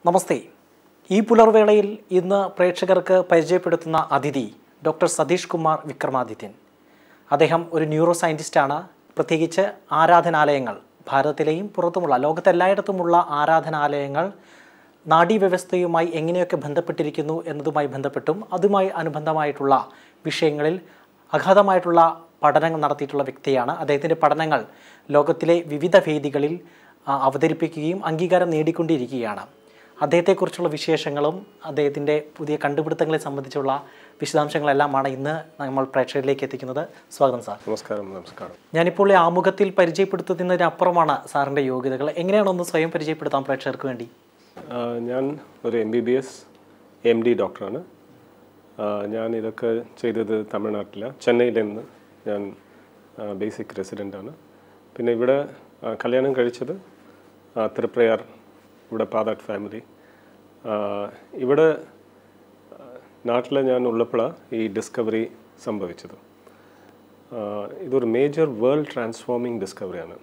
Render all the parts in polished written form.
നമസ്തേ. ഈ പുലർവേളയിൽ ഇന്ന് പ്രേക്ഷകർക്ക് പരിചയപ്പെടുത്തുന്ന അതിഥി ഡോക്ടർ സതീഷ് കുമാർ വിക്രമാദിത്യൻ. അദ്ദേഹം ഒരു ന്യൂറോ സയൻറ്റിസ്റ്റാണ്. പ്രത്യേകിച്ച് ആരാധനാലയങ്ങൾ, ഭാരതത്തിലെയും പുറത്തുമുള്ള ലോകത്തെല്ലായിടത്തുമുള്ള ആരാധനാലയങ്ങൾ നാഡീവ്യവസ്ഥയുമായി എങ്ങനെയൊക്കെ ബന്ധപ്പെട്ടിരിക്കുന്നു എന്നതുമായി ബന്ധപ്പെട്ടും അതുമായി അനുബന്ധമായിട്ടുള്ള വിഷയങ്ങളിൽ അഗാധമായിട്ടുള്ള പഠനങ്ങൾ നടത്തിയിട്ടുള്ള വ്യക്തിയാണ്. അദ്ദേഹത്തിൻ്റെ പഠനങ്ങൾ ലോകത്തിലെ വിവിധ വേദികളിൽ അവതരിപ്പിക്കുകയും അംഗീകാരം നേടിക്കൊണ്ടിരിക്കുകയാണ്. അദ്ദേഹത്തെക്കുറിച്ചുള്ള വിശേഷങ്ങളും അദ്ദേഹത്തിൻ്റെ പുതിയ കണ്ടുപിടുത്തങ്ങളെ സംബന്ധിച്ചുള്ള വിശദാംശങ്ങളെല്ലാമാണ് ഇന്ന് നമ്മൾ പ്രേക്ഷകരിലേക്ക് എത്തിക്കുന്നത്. സ്വാഗതം സാർ. നമസ്കാരം. ഞാനിപ്പോൾ ആമുഖത്തിൽ പരിചയപ്പെടുത്തുന്നതിനപ്പുറമാണ് സാറിൻ്റെ യോഗ്യതകൾ. എങ്ങനെയാണൊന്ന് സ്വയം പരിചയപ്പെടുത്താം പ്രേക്ഷകർക്ക് വേണ്ടി? ഞാൻ ഒരു MBBS MD ഡോക്ടറാണ്. ഞാൻ ഇതൊക്കെ ചെയ്തത് തമിഴ്നാട്ടിലാണ്, ചെന്നൈയിൽ നിന്ന്. ഞാൻ ബേസിക് റെസിഡൻ്റാണ്. പിന്നെ ഇവിടെ കല്യാണം കഴിച്ചത് തൃപ്രയാർ, ഇവിടെ പാതാട്ട് ഫാമിലി. ഇവിടെ നാട്ടിൽ ഞാൻ ഉള്ളപ്പോഴാണ് ഈ ഡിസ്കവറി സംഭവിച്ചത്. ഇതൊരു മേജർ വേൾഡ് ട്രാൻസ്ഫോമിങ് ഡിസ്കവറിയാണ്.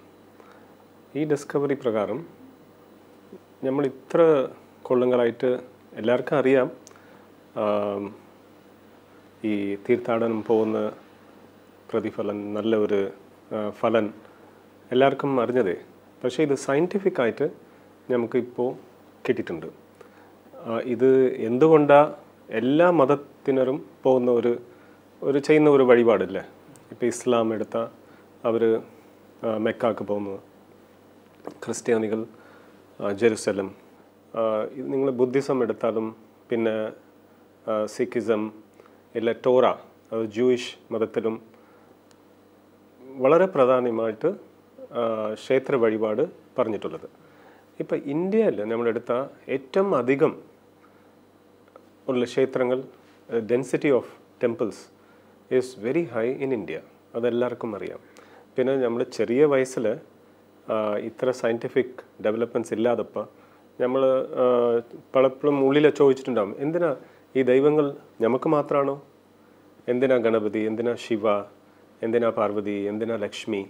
ഈ ഡിസ്കവറി പ്രകാരം നമ്മൾ ഇത്ര കൊല്ലങ്ങളായിട്ട് എല്ലാവർക്കും അറിയാം ഈ തീർത്ഥാടനം പോകുന്ന പ്രതിഫലം, നല്ല ഒരു ഫലം എല്ലാവർക്കും അറിഞ്ഞതേ. പക്ഷേ ഇത് സയൻറ്റിഫിക്കായിട്ട് നമുക്കിപ്പോൾ കിട്ടിയിട്ടുണ്ട്. ഇത് എന്തുകൊണ്ടാണ് എല്ലാ മതത്തിനരും പോകുന്ന ഒരു ചെയ്യുന്ന ഒരു വഴിപാടില്ലേ? ഇപ്പോൾ ഇസ്ലാം എടുത്താൽ അവർ മെക്കാക്ക് പോകുന്നത്, ക്രിസ്ത്യാനികൾ ജെറുസലം, നിങ്ങൾ ബുദ്ധിസം എടുത്താലും പിന്നെ സിഖിസം ഇല്ല ടോറ, ജൂയിഷ് മതത്തിലും വളരെ പ്രധാനമായിട്ട് ക്ഷേത്ര വഴിപാട് പറഞ്ഞിട്ടുള്ളത്. ഇപ്പോൾ ഇന്ത്യയിൽ നമ്മളെടുത്ത ഏറ്റവും അധികം ഉള്ള ക്ഷേത്രങ്ങൾ, density of temples is very high in India. അതെല്ലാവർക്കും അറിയാം. പിന്നെ നമ്മൾ ചെറിയ വയസ്സിൽ ഇത്ര സയൻറ്റിഫിക് ഡെവലപ്മെൻറ്റ്സ് ഇല്ലാതപ്പോൾ നമ്മൾ പലപ്പോഴും ഉള്ളിൽ ചോദിച്ചിട്ടുണ്ടാകും, എന്തിനാ ഈ ദൈവങ്ങൾ നമുക്ക് മാത്രമാണോ? എന്തിനാ ഗണപതി, എന്തിനാ ശിവ, എന്തിനാ പാർവതി, എന്തിനാ ലക്ഷ്മി?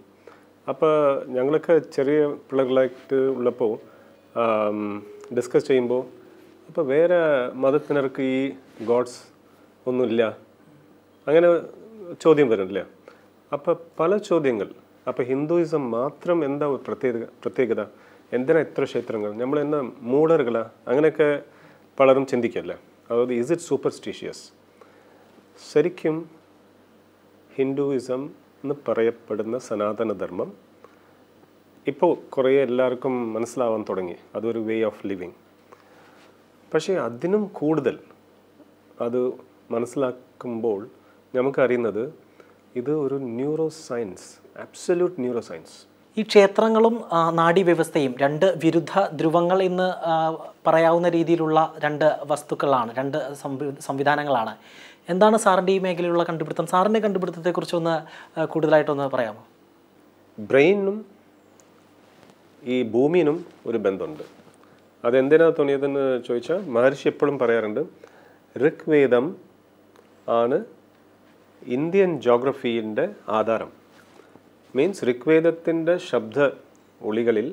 അപ്പോൾ ഞങ്ങളൊക്കെ ചെറിയ പിള്ളേர்களായിട്ട് ഉള്ളപ്പോൾ ഡിസ്കസ് ചെയ്യുമ്പോൾ അപ്പോൾ വേറെ മതത്തിനർക്ക് ഈ ഗോഡ്സ് ഒന്നുമില്ല, അങ്ങനെ ചോദ്യം വരുന്നില്ല. അപ്പോൾ പല ചോദ്യങ്ങൾ. അപ്പോൾ ഹിന്ദുയിസം മാത്രം എന്താ ഒരു പ്രത്യേകത, എന്തിനാ ഇത്ര ക്ഷേത്രങ്ങൾ, നമ്മൾ എന്താ മൂഢറുകളാ, അങ്ങനെയൊക്കെ പലരും ചിന്തിക്കല്ലേ. അതായത് ഈസ് ഇറ്റ് സൂപ്പർസ്റ്റിഷ്യസ്? ശരിക്കും ഹിന്ദുയിസം എന്ന് പറയപ്പെടുന്ന സനാതനധർമ്മം ഇപ്പോൾ കുറേ എല്ലാവർക്കും മനസ്സിലാവാൻ തുടങ്ങി. അതൊരു വേ ഓഫ് ലിവിങ്. പക്ഷേ അതിനും കൂടുതൽ അത് മനസ്സിലാക്കുമ്പോൾ നമുക്കറിയുന്നത് ഇത് ഒരു neuro science, absolute neuro science. ഈ ക്ഷേത്രങ്ങളും നാഡീവ്യവസ്ഥയും രണ്ട് വിരുദ്ധ ധ്രുവങ്ങൾ എന്ന് പറയാവുന്ന രീതിയിലുള്ള രണ്ട് വസ്തുക്കളാണ്, രണ്ട് സംവിധാനങ്ങളാണ്. എന്താണ് സാറിൻ്റെ ഈ മേഖലയിലുള്ള കണ്ടുപിടുത്തം? സാറിൻ്റെ കണ്ടുപിടുത്തത്തെക്കുറിച്ചൊന്ന് കൂടുതലായിട്ടൊന്ന് പറയാമോ? ബ്രെയിനും ഈ ഭൂമിയിനും ഒരു ബന്ധമുണ്ട്. അതെന്തിനാ തോന്നിയതെന്ന് ചോദിച്ചാൽ മഹർഷി എപ്പോഴും പറയാറുണ്ട്, ഋഗ്വേദം ആണ് ഇന്ത്യൻ ജോഗ്രഫീൻ്റെ ആധാരം. മീൻസ് ഋഗ്വേദത്തിൻ്റെ ശബ്ദ ഒളികളിൽ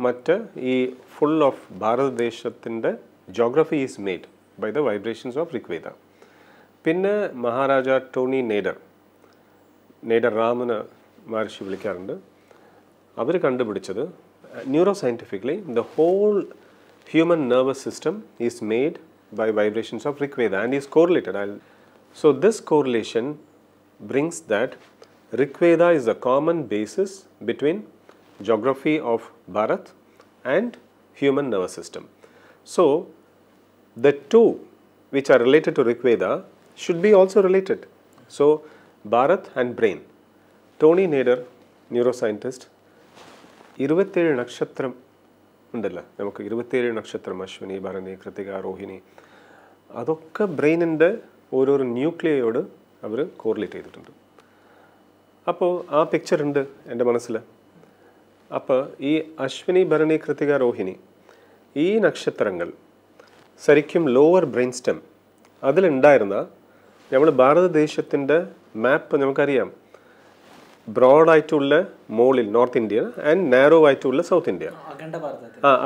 മറ്റ് ഈ ഫുൾ ഓഫ് ഭാരതദേശത്തിൻ്റെ geography is made by the vibrations of Rigveda. പിന്നെ മഹാരാജ ടോണി നേഡർ റാമെന്ന് മഹർഷി വിളിക്കാറുണ്ട്. അവർ കണ്ടുപിടിച്ചത് neuro scientifically the whole human nervous system is made by vibrations of Rigveda and is correlated. So this correlation brings that Rigveda is the common basis between geography of Bharat and human nervous system. So the two which are related to Rigveda should be also related. So Bharat and brain. Tony Nader, neuroscientist, 27 നക്ഷത്രം ഉണ്ടല്ലോ നമുക്ക്, 27 നക്ഷത്രം, അശ്വിനി, ഭരണി, കൃത്തിക, രോഹിണി, അതൊക്കെ ബ്രെയിനിൻ്റെ ഓരോരോ ന്യൂക്ലിയോട് അവർ correlate ചെയ്തിട്ടുണ്ട്. അപ്പോൾ ആ picture ഉണ്ട് എൻ്റെ മനസ്സിൽ. അപ്പോൾ ഈ അശ്വിനി, ഭരണി, കൃത്തിക, രോഹിണി ഈ നക്ഷത്രങ്ങൾ ശരിക്കും ലോവർ ബ്രെയിൻ സ്റ്റെം അതിലുണ്ടായിരുന്ന നമ്മൾ ഭാരതദേശത്തിൻ്റെ മാപ്പ് നമുക്കറിയാം. ബ്രോഡായിട്ടുള്ള മോളിൽ നോർത്ത് ഇന്ത്യ ആൻഡ് നാരോ ആയിട്ടുള്ള സൗത്ത് ഇന്ത്യ,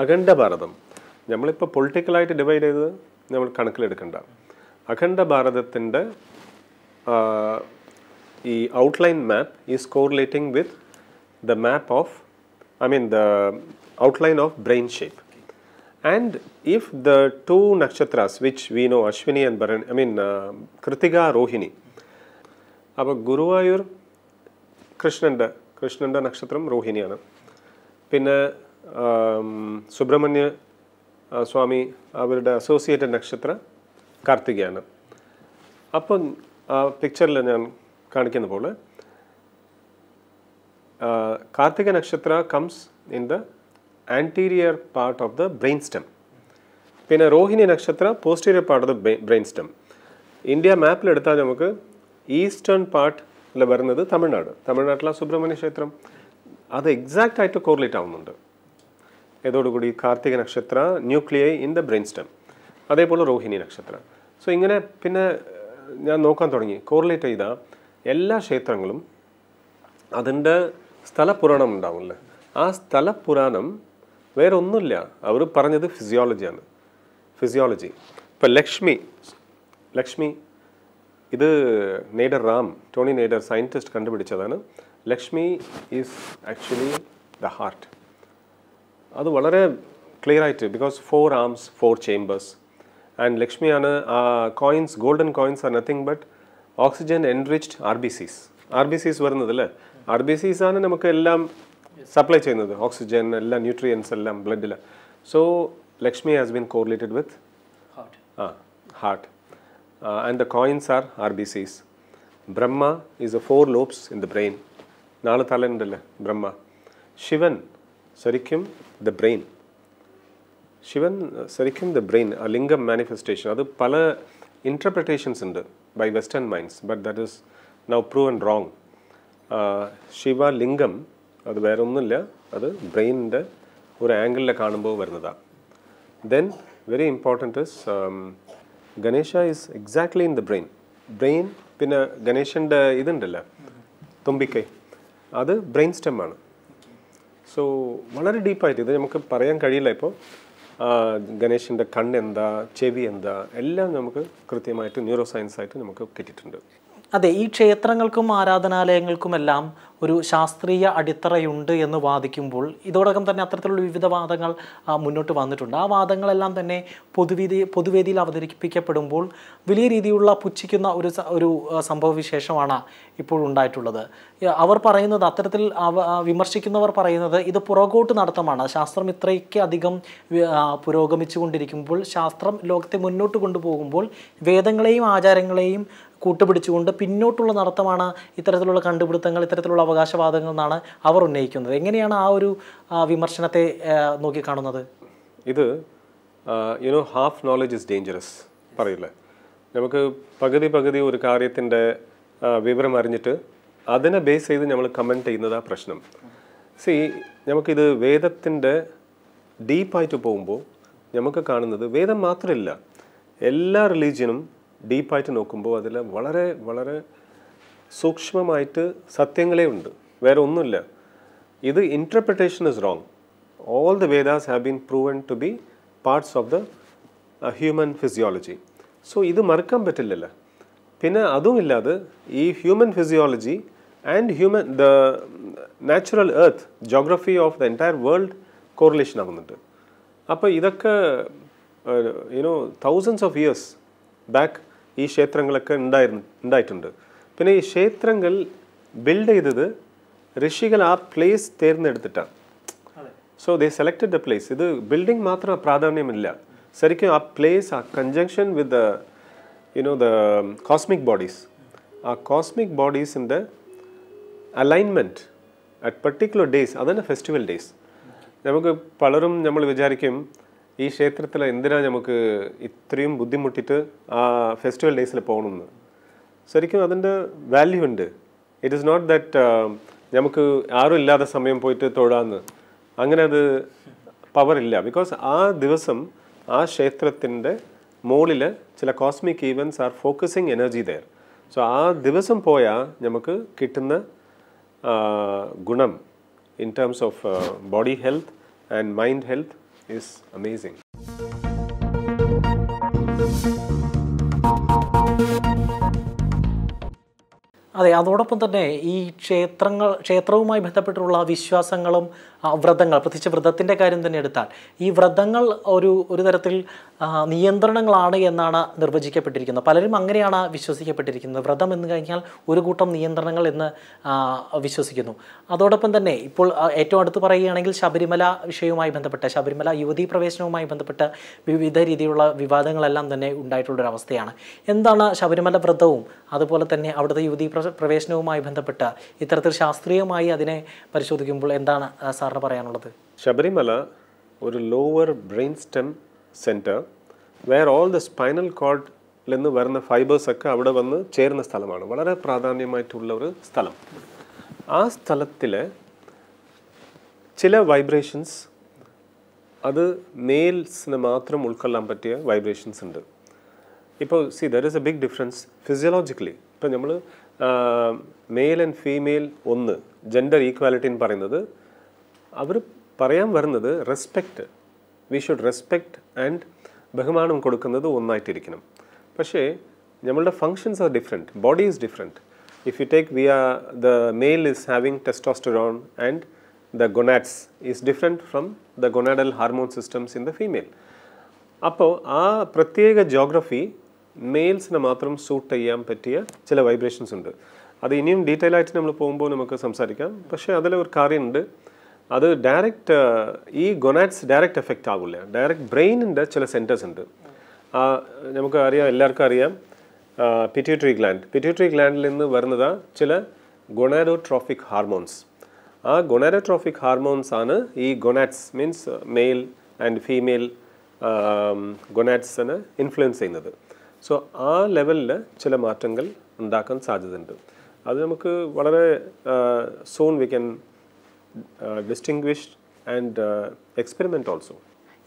അഖണ്ഡ ഭാരതം. നമ്മളിപ്പോൾ പൊളിറ്റിക്കലായിട്ട് ഡിവൈഡ് ചെയ്ത് നമ്മൾ കണക്കിലെടുക്കണ്ട. അഖണ്ഡ ഭാരതത്തിൻ്റെ ഈ outline map is correlating with the map of the outline of brain shape. And if the two nakshatras which we know, Ashwini and Bharani, Kritika, Rohini, അപ്പോൾ ഗുരുവായൂർ കൃഷ്ണൻ്റെ നക്ഷത്രം രോഹിണിയാണ്. പിന്നെ സുബ്രഹ്മണ്യ സ്വാമി അവരുടെ അസോസിയേറ്റഡ് നക്ഷത്രം കാർത്തികയാണ്. അപ്പം പിക്ചറിൽ ഞാൻ കാണിക്കുന്ന പോലെ Kartika Nakshatra comes in the anterior part of the brainstem. പിന്നെ Rohini Nakshatra posterior part of the brainstem. India map എടുത്താൽ നമുക്ക് ഈസ്റ്റേൺ പാർട്ടിൽ വരുന്നത് തമിഴ്നാട്ടിലെ സുബ്രഹ്മണ്യ ക്ഷേത്രം. അത് എക്സാക്റ്റ് ആയിട്ട് കോറിലേറ്റ് ആവുന്നുണ്ട്. ഇതോടുകൂടി കാർത്തിക നക്ഷത്ര ന്യൂക്ലിയൈ ഇൻ ദ ബ്രെയിൻസ്റ്റം, അതേപോലെ രോഹിണി നക്ഷത്ര. സോ ഇങ്ങനെ പിന്നെ ഞാൻ നോക്കാൻ തുടങ്ങി. കോറിലേറ്റ് ചെയ്ത എല്ലാ ക്ഷേത്രങ്ങളും അതിൻ്റെ സ്ഥലപുരാണം ഉണ്ടാവില്ലേ, ആ സ്ഥലപുരാണം വേറെ ഒന്നുമില്ല, അവർ പറഞ്ഞത് ഫിസിയോളജിയാണ്. ഇപ്പം ലക്ഷ്മി ഇത് ടോണി നെയ്ഡർ സയൻറ്റിസ്റ്റ് കണ്ടുപിടിച്ചതാണ്. Lakshmi is actually the heart. അത് വളരെ ക്ലിയർ ആയിട്ട്, ബിക്കോസ് 4 arms 4 chambers. ആൻഡ് ലക്ഷ്മിയാണ് ആ coins, golden coins are nothing but oxygen enriched RBCs വരുന്നതല്ലേ. RBCs ആണ് നമുക്ക് എല്ലാം സപ്ലൈ ചെയ്യുന്നത്, ഓക്സിജൻ, എല്ലാ ന്യൂട്രിയൻസ് എല്ലാം ബ്ലഡിൽ. So Lakshmi has been correlated with heart. And the coins are RBCs. Brahma is a 4 lobes in the brain. 4 തലയുണ്ടല്ലേ ബ്രഹ്മ. ശിവൻ ശരിക്കും ദ ബ്രെയിൻ. ആ ലിംഗം മാനിഫെസ്റ്റേഷൻ. അത് പല ഇൻറ്റർപ്രിറ്റേഷൻസ് ഉണ്ട് by western minds, but that is now proven wrong. Shiva lingam അത് വേറെ ഒന്നുമില്ല, അത് ബ്രെയിനിൻ്റെ ഒരു ആംഗിളിൽ കാണുമ്പോൾ വരുന്നതാണ്. Then very important is Ganesha is exactly in the brain. പിന്നെ ഗണേശൻ്റെ ഇതുണ്ടല്ലോ തുമ്പിക്കൈ, അത് ബ്രെയിൻ സ്റ്റെമ്മാണ്. സോ വളരെ ഡീപ്പായിട്ട് ഇത് നമുക്ക് പറയാൻ കഴിയില്ല. ഇപ്പോൾ ഗണേശൻ്റെ കണ്ണെന്താ, ചെവി എന്താ, എല്ലാം നമുക്ക് കൃത്യമായിട്ട് ന്യൂറോ സയൻസായിട്ട് നമുക്ക് കിട്ടിയിട്ടുണ്ട്. അതെ, ഈ ക്ഷേത്രങ്ങൾക്കും ആരാധനാലയങ്ങൾക്കുമെല്ലാം ഒരു ശാസ്ത്രീയ അടിത്തറയുണ്ട് എന്ന് വാദിക്കുമ്പോൾ ഇതോടകം തന്നെ അത്തരത്തിലുള്ള വിവിധ വാദങ്ങൾ മുന്നോട്ട് വന്നിട്ടുണ്ട്. ആ വാദങ്ങളെല്ലാം തന്നെ പൊതുവേദിയിൽ അവതരിപ്പിക്കപ്പെടുമ്പോൾ വലിയ രീതിയിലുള്ള പുച്ഛിക്കുന്ന ഒരു സംഭവവിശേഷമാണ് ഇപ്പോഴുണ്ടായിട്ടുള്ളത്. അവർ പറയുന്നത്, അത്തരത്തിൽ വിമർശിക്കുന്നവർ പറയുന്നത്, ഇത് പുറകോട്ട് നടത്തമാണ്. ശാസ്ത്രം ഇത്രയ്ക്ക് അധികം പുരോഗമിച്ചു കൊണ്ടിരിക്കുമ്പോൾ, ശാസ്ത്രം ലോകത്തെ മുന്നോട്ട് കൊണ്ടുപോകുമ്പോൾ വേദങ്ങളെയും ആചാരങ്ങളെയും കൂട്ടുപിടിച്ചുകൊണ്ട് പിന്നോട്ടുള്ള നടത്തമാണ് ഇത്തരത്തിലുള്ള കണ്ടുപിടുത്തങ്ങൾ, ഇത്തരത്തിലുള്ള അവകാശവാദങ്ങൾ എന്നാണ് അവർ ഉന്നയിക്കുന്നത്. എങ്ങനെയാണ് ആ ഒരു വിമർശനത്തെ നോക്കിക്കാണുന്നത്? ഇത് ഹാഫ് നോളജ് ഇസ് ഡേഞ്ചറസ് പറയില്ലേ. നമുക്ക് പകുതി ഒരു കാര്യത്തിൻ്റെ വിവരം അറിഞ്ഞിട്ട് അതിനെ ബേസ് ചെയ്ത് നമ്മൾ കമൻറ്റ് ചെയ്യുന്നതാണ് പ്രശ്നം. നമുക്കിത് വേദത്തിൻ്റെ ഡീപ്പായിട്ട് പോകുമ്പോൾ നമുക്ക് കാണുന്നത് വേദം മാത്രമില്ല, എല്ലാ റിലീജിയനും ഡീപ്പായിട്ട് നോക്കുമ്പോൾ അതിൽ വളരെ വളരെ സൂക്ഷ്മമായിട്ട് സത്യങ്ങളേ ഉണ്ട്, വേറെ ഒന്നുമില്ല. ഇത് interpretation is wrong. All the Vedas have been proven to be parts of the human physiology. So ഇത് മറക്കാൻ പറ്റില്ലല്ലോ. പിന്നെ അതുമില്ലാതെ ഈ human physiology and the natural earth geography of the entire world correlation ആകുന്നുണ്ട്. അപ്പോൾ ഇതൊക്കെ തൗസൻഡ്സ് ഓഫ് ഇയേഴ്സ് ബാക്ക് ഈ ക്ഷേത്രങ്ങളൊക്കെ ഉണ്ടായിട്ടുണ്ട്. പിന്നെ ഈ ക്ഷേത്രങ്ങൾ ബിൽഡ് ചെയ്തത് ഋഷികൾ ആ പ്ലേസ് തിരഞ്ഞെടുത്തിട്ടാണ്. So they selected the place. ഇത് ബിൽഡിംഗ് മാത്രം പ്രാധാന്യമില്ല, ശരിക്കും ആ പ്ലേസ്, ആ conjunction with the cosmic bodies, ആ കോസ്മിക് ബോഡീസിൻ്റെ അലൈൻമെൻറ്റ് അറ്റ് പർട്ടിക്കുലർ ഡേയ്സ്, അതാണ് ഫെസ്റ്റിവൽ ഡേയ്സ്. നമുക്ക് പലരും നമ്മൾ വിചാരിക്കും ഈ ക്ഷേത്രത്തിൽ എന്തിനാണ് നമുക്ക് ഇത്രയും ബുദ്ധിമുട്ടിയിട്ട് ആ ഫെസ്റ്റിവൽ ഡേയ്സിൽ പോകണമെന്ന്. ശരിക്കും അതിൻ്റെ വാല്യൂ ഉണ്ട്. ഇറ്റ് ഈസ് നോട്ട് ദാറ്റ് നമുക്ക് ആരും ഇല്ലാത്ത സമയം പോയിട്ട് തൊഴാന്ന്, അങ്ങനെ അത് പവറില്ല. ബിക്കോസ് ആ ദിവസം ആ ക്ഷേത്രത്തിൻ്റെ മുകളിൽ ചില cosmic events are focusing energy there. So ആ ദിവസം പോയാൽ നമുക്ക് കിട്ടുന്ന ഗുണം in terms of body health and mind health is amazing. അതെ, അതോടൊപ്പം തന്നെ ഈ ക്ഷേത്രവുമായി ബന്ധപ്പെട്ടുള്ള വിശ്വാസങ്ങളും വ്രതങ്ങൾ, പ്രത്യേകിച്ച് വ്രതത്തിൻ്റെ കാര്യം തന്നെ എടുത്താൽ ഈ വ്രതങ്ങൾ ഒരു തരത്തിൽ നിയന്ത്രണങ്ങളാണ് എന്നാണ് നിർവചിക്കപ്പെട്ടിരിക്കുന്നത്. പലരും അങ്ങനെയാണ് വിശ്വസിക്കപ്പെട്ടിരിക്കുന്നത്. വ്രതം എന്ന് കഴിഞ്ഞാൽ ഒരു കൂട്ടം നിയന്ത്രണങ്ങൾ എന്ന് വിശ്വസിക്കുന്നു. അതോടൊപ്പം തന്നെ ഇപ്പോൾ ഏറ്റവും അടുത്ത് പറയുകയാണെങ്കിൽ ശബരിമല വിഷയവുമായി ബന്ധപ്പെട്ട്, ശബരിമല യുവതീ പ്രവേശനവുമായി ബന്ധപ്പെട്ട് വിവിധ രീതിയിലുള്ള വിവാദങ്ങളെല്ലാം തന്നെ ഉണ്ടായിട്ടുള്ളൊരവസ്ഥയാണ്. എന്താണ് ശബരിമല വ്രതവും അതുപോലെ തന്നെ അവിടുത്തെ യുവതീ പ്രവേശനവുമായി ബന്ധപ്പെട്ട് ഇത്തരത്തിൽ ശാസ്ത്രീയമായി അതിനെ പരിശോധിക്കുമ്പോൾ എന്താണ് സാറിന് പറയാനുള്ളത്? ശബരിമല ഒരു lower brain stem centre, where all the spinal കോർഡിൽ നിന്ന് വരുന്ന ഫൈബേഴ്സൊക്കെ അവിടെ വന്ന് ചേരുന്ന സ്ഥലമാണ്. വളരെ പ്രാധാന്യമായിട്ടുള്ള ഒരു സ്ഥലം. ആ സ്ഥലത്തിൽ ചില വൈബ്രേഷൻസ് അത് മെയിൽസിന് മാത്രം ഉൾക്കൊള്ളാൻ പറ്റിയ വൈബ്രേഷൻസ് ഉണ്ട്. ഇപ്പോൾ there is a big difference physiologically. ഇപ്പോൾ നമ്മൾ മെയിൽ ആൻഡ് ഫീമെയിൽ ഒന്ന് ജെൻഡർ ഈക്വാലിറ്റി എന്ന് പറയുന്നത് അവർ പറയാൻ വരുന്നത് respect, we should respect and ബഹുമാനം കൊടുക്കുന്നത് ഒന്നായിട്ടിരിക്കണം. പക്ഷേ നമ്മളുടെ functions are different, body is different. If you take the male is having testosterone and the gonads is different from the gonadal hormone systems in the female. അപ്പോൾ ആ പ്രത്യേക geography മെയിൽസിനെ മാത്രം suit ചെയ്യാൻ പറ്റിയ ചില വൈബ്രേഷൻസ് ഉണ്ട്. അത് ഇനിയും ഡീറ്റെയിൽ ആയിട്ട് നമ്മൾ പോകുമ്പോൾ നമുക്ക് സംസാരിക്കാം. പക്ഷേ അതിലൊരു കാര്യമുണ്ട്, അത് ഡയറക്റ്റ് ഈ ഗൊനാഡ്സ് ഡയറക്റ്റ് എഫക്റ്റ് ആവില്ല. ഡയറക്റ്റ് ബ്രെയിനിൻ്റെ ചില സെൻറ്റേഴ്സ് ഉണ്ട്. നമുക്ക് അറിയാം, എല്ലാവർക്കും അറിയാം, പിറ്റ്യൂട്ടറി ഗ്ലാൻഡിൽ നിന്ന് വരുന്നതാണ് ചില ഗൊണാഡോട്രോഫിക് ഹാർമോൺസ്. ആ ഗൊണാഡോട്രോഫിക് ഹാർമോൺസ് ആണ് ഈ gonads means male and female ഗൊനാഡ്സിനെ ഇൻഫ്ലുവൻസ് ചെയ്യുന്നത്. സോ ആ ലെവലിൽ ചില മാറ്റങ്ങൾ ഉണ്ടാക്കാൻ സാധ്യതയുണ്ട്. അത് നമുക്ക് വളരെ soon we can distinguish and experiment also.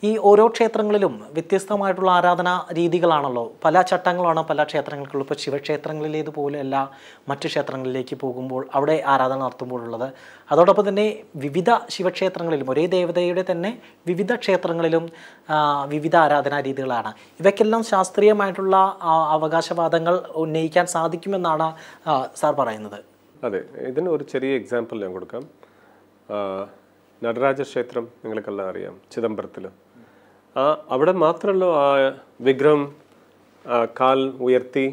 ഈ ഓരോ ക്ഷേത്രങ്ങളിലും വ്യത്യസ്തമായിട്ടുള്ള ആരാധനാ രീതികളാണല്ലോ, പല ചട്ടങ്ങളാണ് പല ക്ഷേത്രങ്ങൾക്കുള്ളത്. ഇപ്പോൾ ശിവക്ഷേത്രങ്ങളിലേതുപോലെയല്ല മറ്റു ക്ഷേത്രങ്ങളിലേക്ക് പോകുമ്പോൾ അവിടെ ആരാധന നടത്തുമ്പോഴുള്ളത്. അതോടൊപ്പം തന്നെ വിവിധ ശിവക്ഷേത്രങ്ങളിലും ഒരേ ദേവതയുടെ തന്നെ വിവിധ ക്ഷേത്രങ്ങളിലും വിവിധ ആരാധനാ രീതികളാണ്. ഇവയ്ക്കെല്ലാം ശാസ്ത്രീയമായിട്ടുള്ള അവകാശവാദങ്ങൾ ഉന്നയിക്കാൻ സാധിക്കുമെന്നാണ് സാർ പറയുന്നത്. അതെ, ഇതിന് ഒരു ചെറിയ എക്സാമ്പിൾ ഞാൻ കൊടുക്കാം. നടരാജ ക്ഷേത്രം നിങ്ങൾക്കെല്ലാം അറിയാം, ചിദംബരത്തിൽ. അവിടെ മാത്രമല്ലോ ആ വിഗ്രഹം കാൽ ഉയർത്തി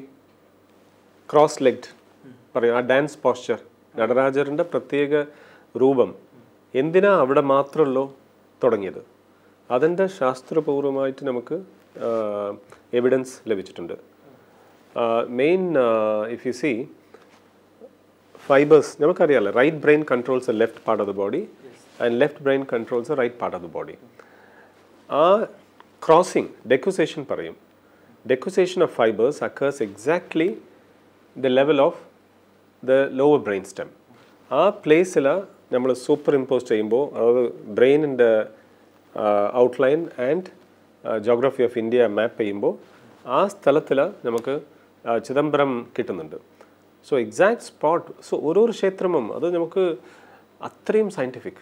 ക്രോസ് ലെഗ്ഡ് പറയും, ആ ഡാൻസ് പോസ്ചർ, നടരാജറിൻ്റെ പ്രത്യേക രൂപം എന്തിനാ അവിടെ മാത്രമല്ലോ തുടങ്ങിയത്? അതിൻ്റെ ശാസ്ത്രപൂർവമായിട്ട് നമുക്ക് എവിഡൻസ് ലഭിച്ചിട്ടുണ്ട്. Main if you see fibres, നമുക്കറിയാമല്ലോ, right brain controls the left part of the body and left brain controls the right part of the body. Crossing, decussation parayum. Decussation of fibers occurs exactly the level of the lower brain stem. Place la nammal superimpose cheyumbo adu brain in the outline and geography of India map cheyumbo സ്ഥലത്തില നമുക്ക് ചിദംബരം കിട്ടുന്നുണ്ട്. So exact spot, so ഓരോ ക്ഷേത്രവും അത് നമുക്ക് അത്രയും scientific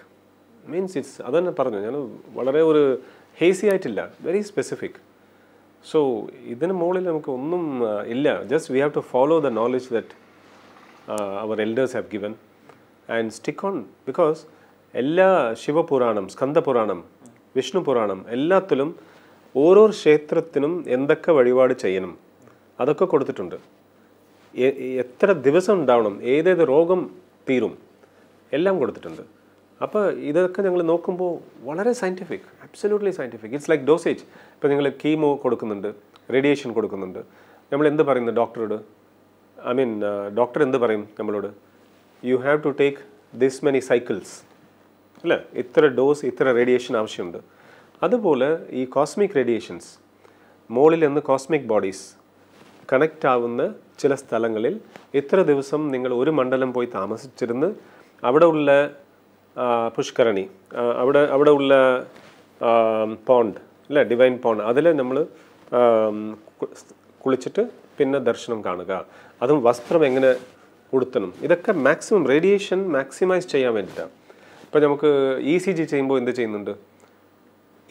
means it's, അതന്നെ പറഞ്ഞു ഞാൻ, വളരെ ഒരു ഹേസി ആയിട്ടില്ല, വെരി സ്പെസിഫിക്. സോ ഇതിന് മുകളിൽ നമുക്ക് ഒന്നും ഇല്ല. Just we have to follow the knowledge that അവർ elders have given and stick on. Because എല്ലാ ശിവപുരാണം, സ്കന്ദപുരാണം, വിഷ്ണു പുരാണം എല്ലാത്തിലും ഓരോ ക്ഷേത്രത്തിനും എന്തൊക്കെ വഴിപാട് ചെയ്യണം അതൊക്കെ കൊടുത്തിട്ടുണ്ട്. എത്ര ദിവസം ഉണ്ടാവണം, ഏതേത് രോഗം തീരും എല്ലാം കൊടുത്തിട്ടുണ്ട്. അപ്പോൾ ഇതൊക്കെ ഞങ്ങൾ നോക്കുമ്പോൾ വളരെ scientific, absolutely scientific. It's like dosage. ഇപ്പോൾ നിങ്ങൾ കീമോ കൊടുക്കുന്നുണ്ട്, റേഡിയേഷൻ കൊടുക്കുന്നുണ്ട്, നമ്മൾ എന്ത് പറയുന്നത് ഡോക്ടറോട്? ഐ മീൻ ഡോക്ടർ എന്ത് പറയും നമ്മളോട്? You have to take this many cycles അല്ലേ, ഇത്ര ഡോസ്, ഇത്ര റേഡിയേഷൻ ആവശ്യമുണ്ട്. അതുപോലെ ഈ കോസ്മിക് റേഡിയേഷൻസ്, മുകളിൽ നിന്ന് കോസ്മിക് ബോഡീസ് കണക്റ്റ് ആവുന്ന ചില സ്ഥലങ്ങളിൽ ഇത്ര ദിവസം നിങ്ങൾ ഒരു മണ്ഡലം പോയി താമസിച്ചിരുന്ന് അവിടെ ഉള്ള പുഷ്കരണി, അവിടെ ഉള്ള പോണ്ട് അല്ലേ, ഡിവൈൻ പോണ്ട്, അതിൽ നമ്മൾ കുളിച്ചിട്ട് പിന്നെ ദർശനം കാണുക, അതും വസ്ത്രം എങ്ങനെ ഉടുത്തണം, ഇതൊക്കെ മാക്സിമം റേഡിയേഷൻ മാക്സിമൈസ് ചെയ്യാൻ വേണ്ടിയിട്ടാണ്. ഇപ്പോൾ നമുക്ക് ECG ചെയ്യുമ്പോൾ എന്ത് ചെയ്യുന്നുണ്ട്?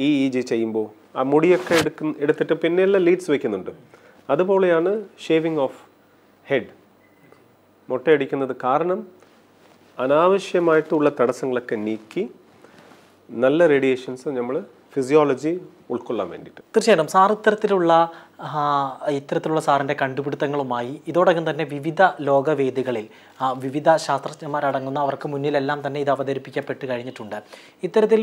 EEG ചെയ്യുമ്പോൾ ആ മുടിയൊക്കെ എടുത്തിട്ട് പിന്നെയെല്ലാം ലീഡ്സ് വയ്ക്കുന്നുണ്ട്. അതുപോലെയാണ് ഷേവിങ് ഓഫ് ഹെഡ്. മുട്ടയടിക്കുന്നത് കാരണം അനാവശ്യമായിട്ടുള്ള തടസ്സങ്ങളൊക്കെ നീക്കി നല്ല റേഡിയേഷൻസ് നമ്മൾ ഫിസിയോളജി ഉൾക്കൊള്ളാൻ വേണ്ടിയിട്ട്. തീർച്ചയായിട്ടും സാർ ഇത്തരത്തിലുള്ള സാറിൻ്റെ കണ്ടുപിടുത്തങ്ങളുമായി ഇതോടകം തന്നെ വിവിധ ലോകവേദികളിൽ വിവിധ ശാസ്ത്രജ്ഞന്മാരടങ്ങുന്ന അവർക്ക് മുന്നിലെല്ലാം തന്നെ ഇത് അവതരിപ്പിക്കപ്പെട്ട് കഴിഞ്ഞിട്ടുണ്ട്. ഇത്തരത്തിൽ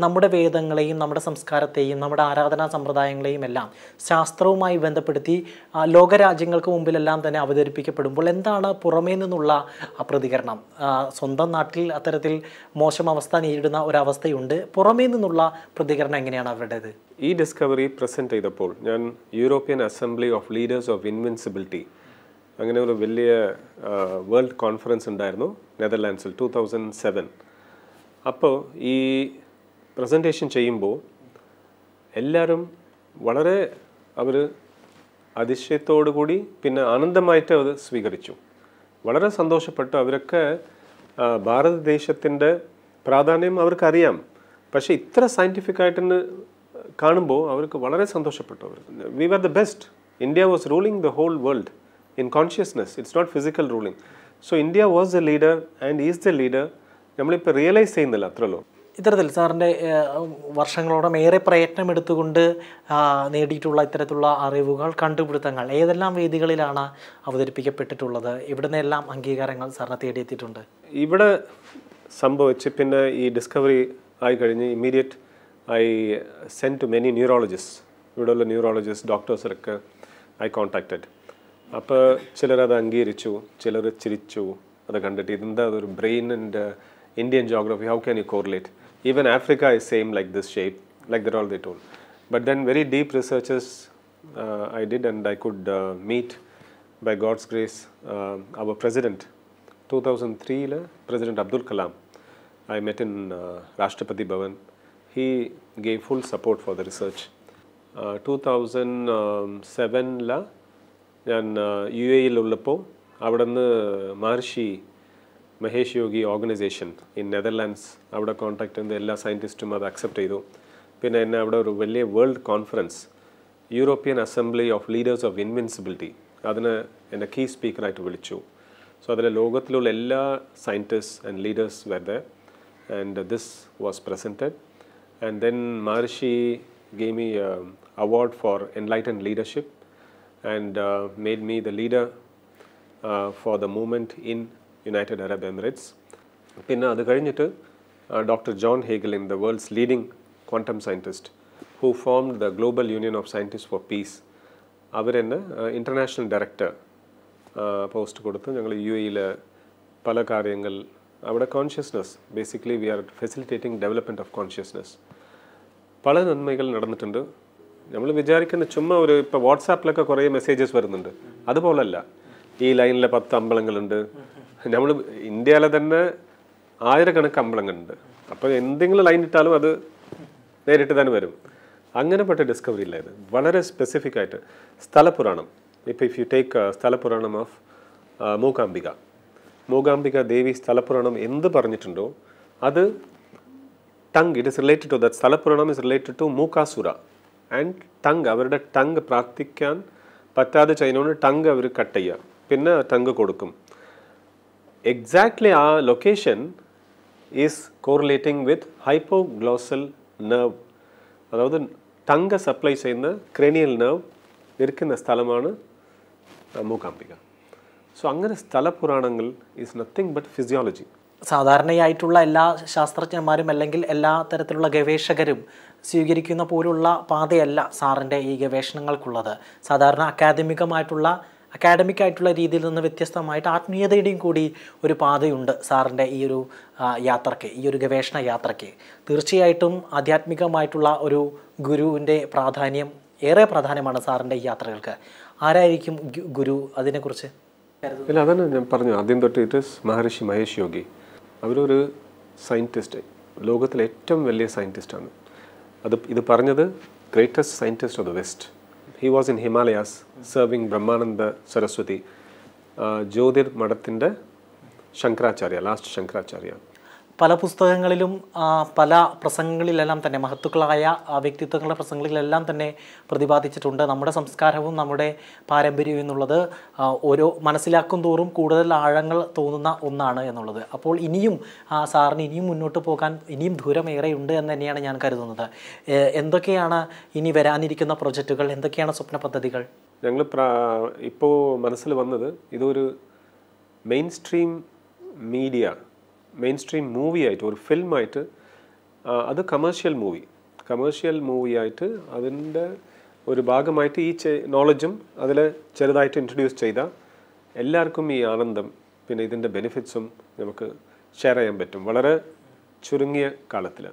നമ്മുടെ വേദങ്ങളെയും നമ്മുടെ സംസ്കാരത്തെയും നമ്മുടെ ആരാധനാ സമ്പ്രദായങ്ങളെയും എല്ലാം ശാസ്ത്രവുമായി ബന്ധപ്പെടുത്തി ലോകരാജ്യങ്ങൾക്ക് മുമ്പിലെല്ലാം തന്നെ അവതരിപ്പിക്കപ്പെടുമ്പോൾ എന്താണ് പുറമേ നിന്നുള്ള പ്രതികരണം? സ്വന്തം നാട്ടിൽ അത്തരത്തിൽ മോശം അവസ്ഥ നേരിടുന്ന ഒരവസ്ഥയുണ്ട്, പുറമേ നിന്നുള്ള പ്രതികരണം എങ്ങനെയാണ് അവരുടേത്? ഈ ഡിസ്കവറി പ്രസൻറ്റ് ചെയ്തപ്പോൾ ഞാൻ European assembly of leaders of invincibility അങ്ങനെ ഒരു വലിയ വേൾഡ് കോൺഫറൻസ് ഉണ്ടായിരുന്നു നെതർലാൻഡ്സിൽ 2007. അപ്പോൾ ഈ പ്രസൻറ്റേഷൻ ചെയ്യുമ്പോൾ എല്ലാവരും വളരെ അവർ അതിശയത്തോടു കൂടി പിന്നെ ആനന്ദമായിട്ട് അത് സ്വീകരിച്ചു, വളരെ സന്തോഷപ്പെട്ടു. അവരൊക്കെ ഭാരതദേശത്തിൻ്റെ പ്രാധാന്യം അവർക്കറിയാം, പക്ഷേ ഇത്ര സയൻറ്റിഫിക് ആയിട്ടെന്ന് കാണുമ്പോൾ അവർക്ക് വളരെ സന്തോഷപ്പെട്ടു. അവർ we were the best. India was ruling the whole world in consciousness, it's not physical ruling. So India was the leader and is the leader. നമ്മളിപ്പോൾ റിയലൈസ് ചെയ്യുന്നില്ല അത്രയുള്ളൂ. ഇത്തരത്തിൽ സാറിൻ്റെ വർഷങ്ങളോളം ഏറെ പ്രയത്നമെടുത്തുകൊണ്ട് നേടിയിട്ടുള്ള ഇത്തരത്തിലുള്ള അറിവുകൾ, കണ്ടുപിടുത്തങ്ങൾ ഏതെല്ലാം വേദികളിലാണ് അവതരിപ്പിക്കപ്പെട്ടിട്ടുള്ളത്? ഇവിടെ നിന്നെല്ലാം അംഗീകാരങ്ങൾ സാറിനെ തേടിയെത്തിയിട്ടുണ്ട്? ഇവിടെ സംഭവിച്ച് പിന്നെ ഈ ഡിസ്കവറി ആയി കഴിഞ്ഞ് immediate I send to many neurologist. ഇവിടെയുള്ള ന്യൂറോളജിസ്റ്റ് ഡോക്ടേഴ്സിലൊക്കെ ഐ കോൺടാക്റ്റഡ്. അപ്പോൾ ചിലരത് അംഗീകരിച്ചു, ചിലർ ചിരിച്ചു. അത് കണ്ടിട്ട് ഇതെന്താ ഒരു brain and Indian geography, how can you correlate? Even Africa is same like this shape, like that all they told. But then very deep researches I did, and I could meet, by God's grace, our president. 2003 President Abdul Kalam. I met in Rashtrapati Bhavan. He gave full support for the research. 2007 ഞാൻ UAE ഉള്ളപ്പോൾ അവിടുന്ന് മഹർഷി മഹേഷ് യോഗി organisation in Netherlands അവിടെ contact ചെയ്ത് എല്ലാ സയൻറ്റിസ്റ്റും അത് accept ചെയ്തു. പിന്നെ എന്നെ അവിടെ ഒരു വലിയ world conference European assembly of leaders of invincibility അതിന് എന്നെ കീ സ്പീക്കറായിട്ട് വിളിച്ചു. സോ അതിലെ ലോകത്തിലുള്ള എല്ലാ scientist and leaders were there and this was presented. And then Maharshi gave me award for enlightened leadership and made me the leader for the movement in United Arab Emirates. പിന്നെ അത് കഴിഞ്ഞിട്ട് doctor John Hagelin, the world's leading quantum scientist who formed the global union of scientist four piece, അവരെന്നെ international director post കൊടുത്ത് ഞങ്ങൾ UAE പല കാര്യങ്ങൾ അവിടെ consciousness basically we are facilitating development of consciousness. പല നന്മകൾ നടന്നിട്ടുണ്ട്. നമ്മൾ വിചാരിക്കുന്ന ചുമ്മാ ഒരു ഇപ്പോൾ വാട്സാപ്പിലൊക്കെ കുറേ മെസ്സേജസ് വരുന്നുണ്ട്, അതുപോലല്ല. ഈ ലൈനിലെ 10 അമ്പലങ്ങളുണ്ട്. നമ്മൾ ഇന്ത്യയിലെ തന്നെ ആയിരക്കണക്കിന് അമ്പലങ്ങളുണ്ട്. അപ്പോൾ എന്തെങ്കിലും ലൈൻ ഇട്ടാലും അത് നേരിട്ട് തന്നെ വരും. അങ്ങനെപ്പെട്ട ഡിസ്കവറി ഇല്ല ഇത്. വളരെ സ്പെസിഫിക് ആയിട്ട് സ്ഥലപുരാണം, ഇപ്പോൾ ഇഫ് യു ടേക്ക് സ്ഥലപുരാണം ഓഫ് മൂകാംബിക ദേവി സ്ഥലപുരാണം എന്ത് പറഞ്ഞിട്ടുണ്ടോ അത് tongue, it is related to that. സ്ഥലപുരാണം is related to Mookasura and tongue. അവരുടെ ടങ് പ്രാർത്ഥിക്കാൻ പറ്റാതെ ചെയ്യുന്നതുകൊണ്ട് ടങ് അവർ കട്ട് ചെയ്യുക, പിന്നെ ടങ് കൊടുക്കും. എക്സാക്ട്ലി ആ location is correlating with hypoglossal nerve, അതായത് ടങ് സപ്ലൈ ചെയ്യുന്ന ക്രേനിയൽ നെർവ് ഇരിക്കുന്ന സ്ഥലമാണ് മൂകാംബിക. സോ അങ്ങനെ സ്ഥലപുരാണങ്ങൾ ഈസ് നത്തിങ് ബട്ട് ഫിസിയോളജി. സാധാരണയായിട്ടുള്ള എല്ലാ ശാസ്ത്രജ്ഞന്മാരും അല്ലെങ്കിൽ എല്ലാ തരത്തിലുള്ള ഗവേഷകരും സ്വീകരിക്കുന്ന പോലുള്ള പാതയല്ല സാറിൻ്റെ ഈ ഗവേഷണങ്ങൾക്കുള്ളത്. സാധാരണ അക്കാഡമിക്കായിട്ടുള്ള രീതിയിൽ നിന്ന് വ്യത്യസ്തമായിട്ട് ആത്മീയതയുടെയും കൂടി ഒരു പാതയുണ്ട് സാറിൻ്റെ ഈ ഒരു യാത്രയ്ക്ക്, ഈ ഒരു ഗവേഷണ യാത്രയ്ക്ക്. തീർച്ചയായിട്ടും ആധ്യാത്മികമായിട്ടുള്ള ഒരു ഗുരുവിൻ്റെ പ്രാധാന്യം ഏറെ പ്രാധാന്യമാണ് സാറിൻ്റെ ഈ യാത്രകൾക്ക്. ആരായിരിക്കും ഗുരു? അതിനെക്കുറിച്ച് ഇല്ല, അതാണ് ഞാൻ പറഞ്ഞു ആദ്യം തൊട്ട്. ഇറ്റ് ഇസ് മഹർഷി മഹേഷ് യോഗി. അവരൊരു സയൻറ്റിസ്റ്റ്, ലോകത്തിലെ ഏറ്റവും വലിയ സയൻറ്റിസ്റ്റാണ്. ഇത് പറഞ്ഞത് greatest scientist of the west. He was in Himalayas serving Brahmananda Saraswati, Jyotir Madathinte Shankaracharya, last Shankaracharya. പല പുസ്തകങ്ങളിലും പല പ്രസംഗങ്ങളിലെല്ലാം തന്നെ മഹത്തുക്കളായ വ്യക്തിത്വങ്ങളുടെ പ്രസംഗങ്ങളിലെല്ലാം തന്നെ പ്രതിപാദിച്ചിട്ടുണ്ട്. നമ്മുടെ സംസ്കാരവും നമ്മുടെ പാരമ്പര്യവും എന്നുള്ളത് ഓരോ മനസ്സിലാക്കും തോറും കൂടുതൽ ആഴങ്ങൾ തോന്നുന്ന ഒന്നാണ് എന്നുള്ളത്. അപ്പോൾ ഇനിയും സാറിന് ഇനിയും മുന്നോട്ട് പോകാൻ ഇനിയും ദൂരമേറെയുണ്ട് എന്ന് തന്നെയാണ് ഞാൻ കരുതുന്നത്. എന്തൊക്കെയാണ് ഇനി വരാനിരിക്കുന്ന പ്രൊജക്റ്റുകൾ, എന്തൊക്കെയാണ് സ്വപ്ന പദ്ധതികൾ? ഞങ്ങൾ ഇപ്പോൾ മനസ്സിൽ വന്നത് ഇതൊരു main stream media, main stream movie ആയിട്ട്, ഒരു ഫിലിമായിട്ട്, അത് കമേഴ്ഷ്യൽ മൂവി ആയിട്ട് അതിൻ്റെ ഒരു ഭാഗമായിട്ട് ഈ നോളജും അതിൽ ചെറുതായിട്ട് ഇൻട്രൊഡ്യൂസ് ചെയ്താൽ എല്ലാവർക്കും ഈ ആനന്ദം പിന്നെ ഇതിൻ്റെ ബെനിഫിറ്റ്സും നമുക്ക് ഷെയർ ചെയ്യാൻ പറ്റും വളരെ ചുരുങ്ങിയ കാലത്തിൽ.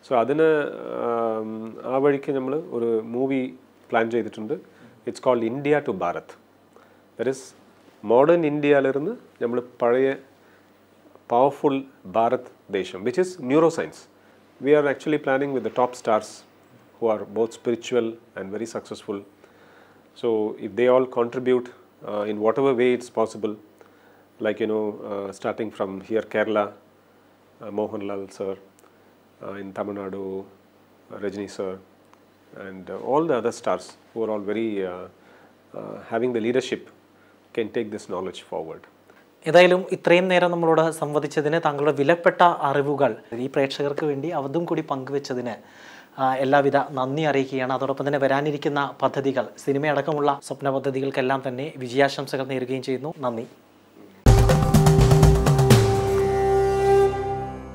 സോ അതിന് ആ വഴിക്ക് നമ്മൾ ഒരു മൂവി പ്ലാൻ ചെയ്തിട്ടുണ്ട്. It's called India to Bharat. That is modern ഇന്ത്യയിലിരുന്ന് നമ്മൾ പഴയ powerful Bharat Desham, which is neuroscience. We are actually planning with the top stars who are both spiritual and very successful. So if they all contribute in whatever way it's possible, like starting from here Kerala, Mohanlal sir, in Tamil Nadu, Rajni sir, and all the other stars who are all very having the leadership can take this knowledge forward. ഏതായാലും ഇത്രയും നേരം നമ്മളോട് സംവദിച്ചതിന്, താങ്കളുടെ വിലപ്പെട്ട അറിവുകൾ ഈ പ്രേക്ഷകർക്ക് വേണ്ടി അതും കൂടി പങ്കുവെച്ചതിന് എല്ലാവിധ നന്ദി അറിയിക്കുകയാണ്. അതോടൊപ്പം തന്നെ വരാനിരിക്കുന്ന പദ്ധതികൾ, സിനിമയടക്കമുള്ള സ്വപ്ന പദ്ധതികൾക്കെല്ലാം തന്നെ വിജയാശംസകൾ നേരുകയും ചെയ്യുന്നു. നന്ദി.